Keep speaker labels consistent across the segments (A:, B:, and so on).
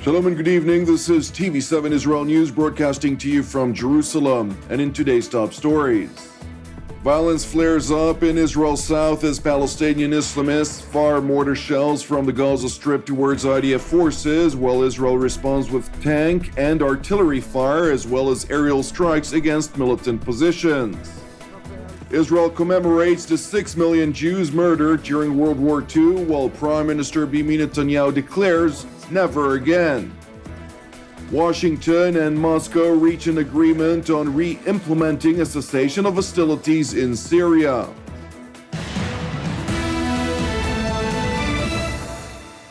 A: Shalom and good evening. This is TV7 Israel News broadcasting to you from Jerusalem. And in today's top stories, violence flares up in Israel's south as Palestinian Islamists fire mortar shells from the Gaza Strip towards IDF forces, while Israel responds with tank and artillery fire as well as aerial strikes against militant positions. Israel commemorates the 6 million Jews murdered during World War II, while Prime Minister Benjamin Netanyahu declares never again. Washington and Moscow reach an agreement on re-implementing a cessation of hostilities in Syria.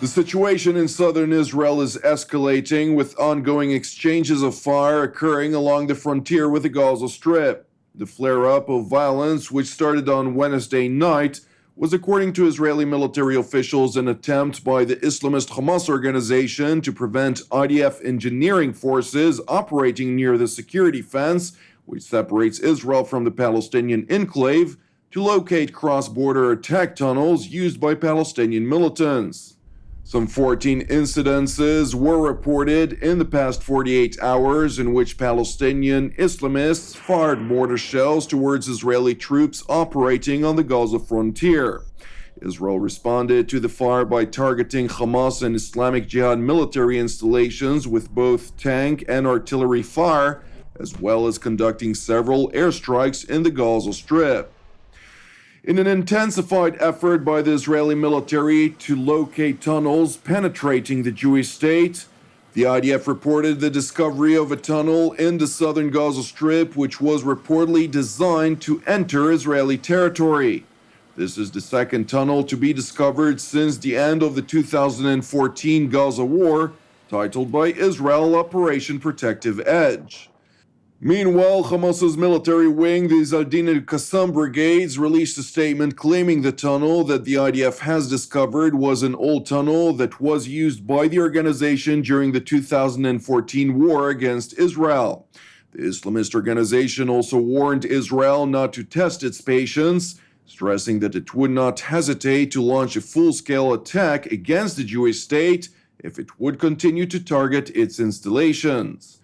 A: The situation in southern Israel is escalating, with ongoing exchanges of fire occurring along the frontier with the Gaza Strip. The flare-up of violence, which started on Wednesday night, was, according to Israeli military officials, an attempt by the Islamist Hamas organization to prevent IDF engineering forces operating near the security fence, which separates Israel from the Palestinian enclave, to locate cross-border attack tunnels used by Palestinian militants. Some 14 incidences were reported in the past 48 hours in which Palestinian Islamists fired mortar shells towards Israeli troops operating on the Gaza frontier. Israel responded to the fire by targeting Hamas and Islamic Jihad military installations with both tank and artillery fire, as well as conducting several airstrikes in the Gaza Strip. In an intensified effort by the Israeli military to locate tunnels penetrating the Jewish state, the IDF reported the discovery of a tunnel in the southern Gaza Strip, which was reportedly designed to enter Israeli territory. This is the second tunnel to be discovered since the end of the 2014 Gaza War, titled by Israel Operation Protective Edge. Meanwhile, Hamas's military wing, the Zaldin al-Qassam brigades, released a statement claiming the tunnel that the IDF has discovered was an old tunnel that was used by the organization during the 2014 war against Israel. The Islamist organization also warned Israel not to test its patience, stressing that it would not hesitate to launch a full-scale attack against the Jewish state if it would continue to target its installations.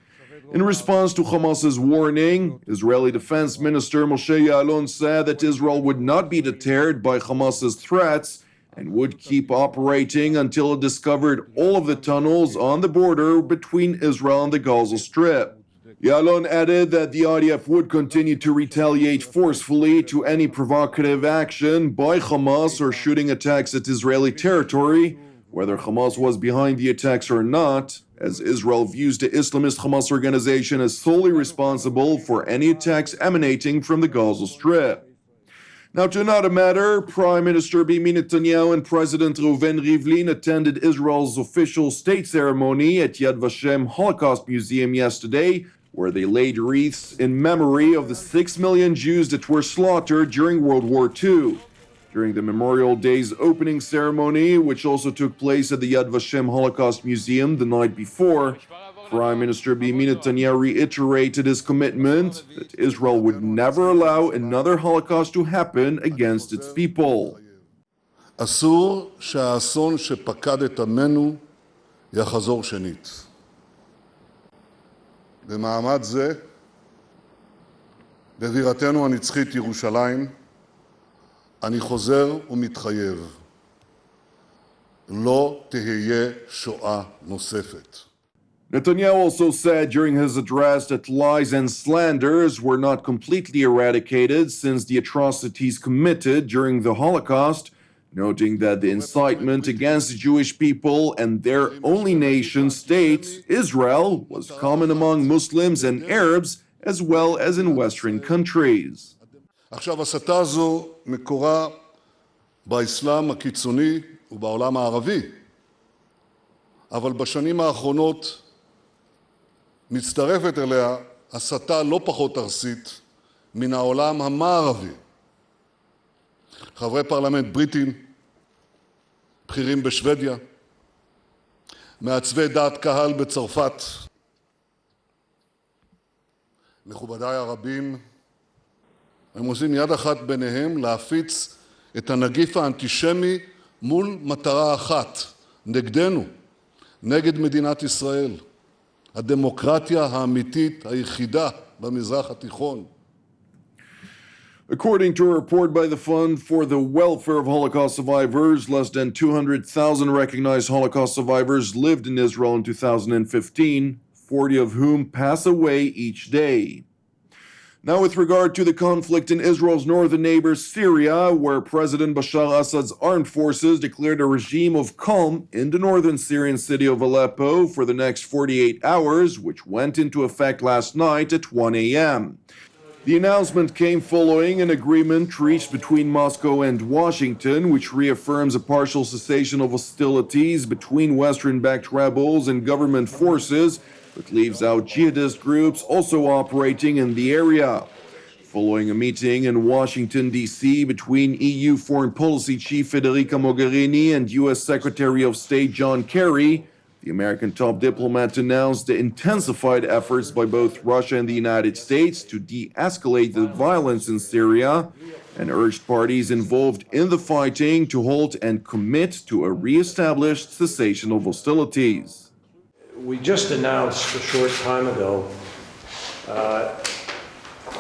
A: In response to Hamas's warning, Israeli Defense Minister Moshe Ya'alon said that Israel would not be deterred by Hamas's threats and would keep operating until it discovered all of the tunnels on the border between Israel and the Gaza Strip. Ya'alon added that the IDF would continue to retaliate forcefully to any provocative action by Hamas or shooting attacks at Israeli territory, whether Hamas was behind the attacks or not, as Israel views the Islamist Hamas organization as solely responsible for any attacks emanating from the Gaza Strip. Now to another matter, Prime Minister Benjamin Netanyahu and President Reuven Rivlin attended Israel's official state ceremony at Yad Vashem Holocaust Museum yesterday, where they laid wreaths in memory of the 6 million Jews that were slaughtered during World War II. During the Memorial Day's opening ceremony, which also took place at the Yad Vashem Holocaust Museum the night before, Prime Minister Benjamin Netanyahu reiterated his commitment that Israel would never allow another Holocaust to happen against its people.
B: אסור שהאסון שפקד את עמנו יחזור שנית. במעמד זה, בבירתנו הנצחית ירושלים, אני חוזר ומתחייב, לא תהיה שואה נוספת.
A: Netanyahu also said during his address that lies and slanders were not completely eradicated since the atrocities committed during the Holocaust, noting that the incitement against the Jewish people and their only nation state, Israel, was common among Muslims and Arabs as well as in Western countries.
B: עכשיו, הסתה זו מקורה באסלאם הקיצוני ובעולם הערבי, אבל בשנים האחרונות מצטרפת אליה הסתה לא פחות ארסית מן העולם המערבי. חברי פרלמנט בריטים, בכירים בשוודיה, מעצבי דעת קהל בצרפת, מכובדיי הרבים, הם עושים יד אחת ביניהם להפיץ את הנגיף האנטישמי מול מטרה אחת, נגדנו, נגד מדינת ישראל, הדמוקרטיה האמיתית היחידה במזרח התיכון.
A: According to a report by the Fund for the Welfare of Holocaust Survivors, less than 200,000 recognized Holocaust survivors lived in Israel in 2015, 40 of whom pass away each day. Now, with regard to the conflict in Israel's northern neighbor Syria, where President Bashar Assad's armed forces declared a regime of calm in the northern Syrian city of Aleppo for the next 48 hours, which went into effect last night at 1 a.m. The announcement came following an agreement reached between Moscow and Washington, which reaffirms a partial cessation of hostilities between Western-backed rebels and government forces, but leaves out jihadist groups also operating in the area. Following a meeting in Washington, D.C. between EU Foreign Policy Chief Federica Mogherini and U.S. Secretary of State John Kerry, the American top diplomat announced the intensified efforts by both Russia and the United States to de-escalate the violence in Syria and urged parties involved in the fighting to halt and commit to a re-established cessation of hostilities.
C: We just announced a short time ago,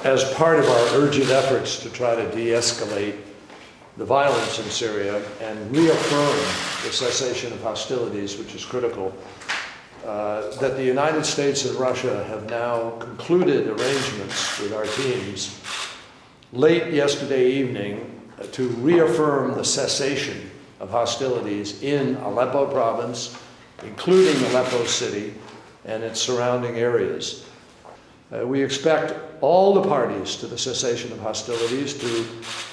C: as part of our urgent efforts to try to de-escalate the violence in Syria and reaffirm the cessation of hostilities, which is critical, that the United States and Russia have now concluded arrangements with our teams late yesterday evening to reaffirm the cessation of hostilities in Aleppo province, including Aleppo city and its surrounding areas. We expect all the parties to the cessation of hostilities to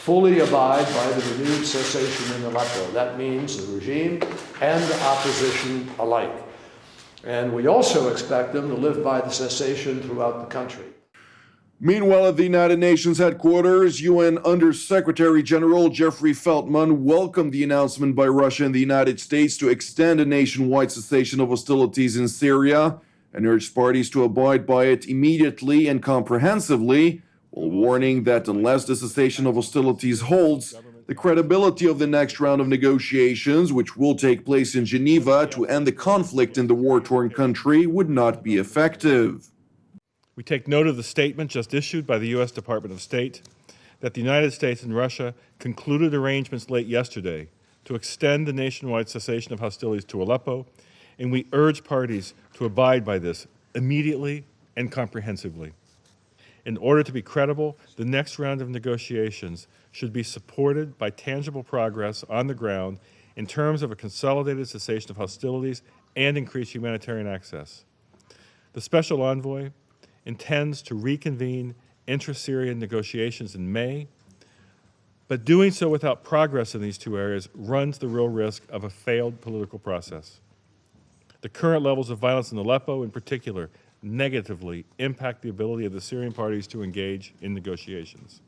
C: fully abide by the renewed cessation in Aleppo. That means the regime and opposition alike. And we also expect them to live by the cessation throughout the country.
A: Meanwhile, at the United Nations headquarters, UN Under-Secretary General Jeffrey Feltman welcomed the announcement by Russia and the United States to extend a nationwide cessation of hostilities in Syria and urged parties to abide by it immediately and comprehensively, while warning that unless the cessation of hostilities holds, the credibility of the next round of negotiations, which will take place in Geneva to end the conflict in the war-torn country, would not be effective.
D: We take note of the statement just issued by the U.S. Department of State that the United States and Russia concluded arrangements late yesterday to extend the nationwide cessation of hostilities to Aleppo, and we urge parties to abide by this immediately and comprehensively. In order to be credible, the next round of negotiations should be supported by tangible progress on the ground in terms of a consolidated cessation of hostilities and increased humanitarian access. The Special Envoy intends to reconvene intra-Syrian negotiations in May, but doing so without progress in these two areas runs the real risk of a failed political process. The current levels of violence in Aleppo, in particular, negatively impact the ability of the Syrian parties to engage in negotiations.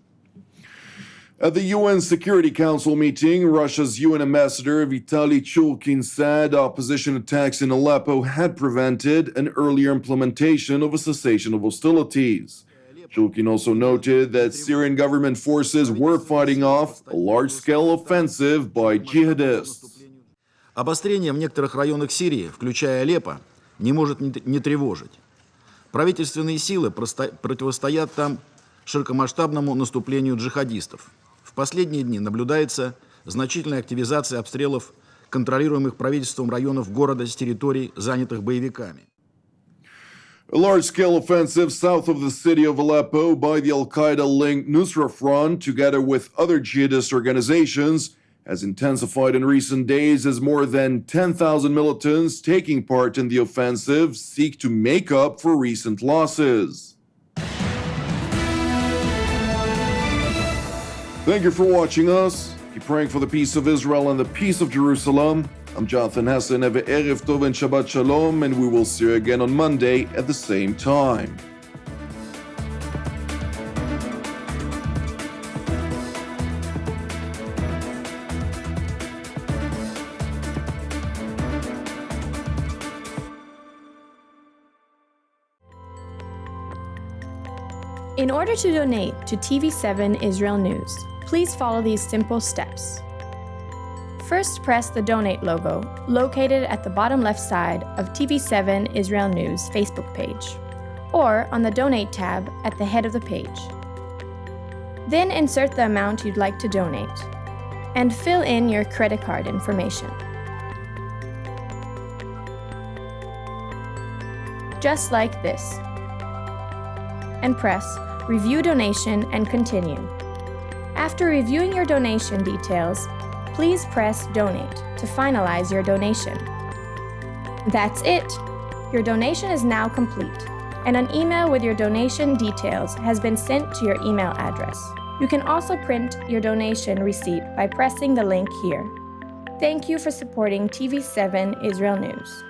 A: At the UN Security Council meeting, Russia's UN ambassador Vitaly Churkin said opposition attacks in Aleppo had prevented an earlier implementation of a cessation of hostilities. Churkin also noted that Syrian government forces were fighting off a large-scale offensive by jihadists.
E: Обострение в некоторых районах Сирии, включая Алеппо, не может не тревожить. Правительственные силы противостоят там широкомасштабному наступлению джихадистов. В последние дни наблюдается значительная активизация обстрелов контролируемых правительством районов города с территорий, занятых боевиками.
A: A large-scale offensive south of the city of Aleppo by the Al-Qaeda-linked Nusra Front, together with other jihadist organizations, has intensified in recent days as more than 10,000 militants taking part in the offensive seek to make up for recent losses. Thank you for watching us. Keep praying for the peace of Israel and the peace of Jerusalem. I'm Jonathan Hassan. Have Erev Tov and Shabbat Shalom, and we will see you again on Monday at the same time.
F: In order to donate to TV7 Israel News, please follow these simple steps. First, press the Donate logo, located at the bottom left side of TV7 Israel News Facebook page, or on the Donate tab at the head of the page. Then insert the amount you'd like to donate, and fill in your credit card information. Just like this. And press Review Donation and continue. After reviewing your donation details, please press Donate to finalize your donation. That's it! Your donation is now complete, and an email with your donation details has been sent to your email address. You can also print your donation receipt by pressing the link here. Thank you for supporting TV7 Israel News.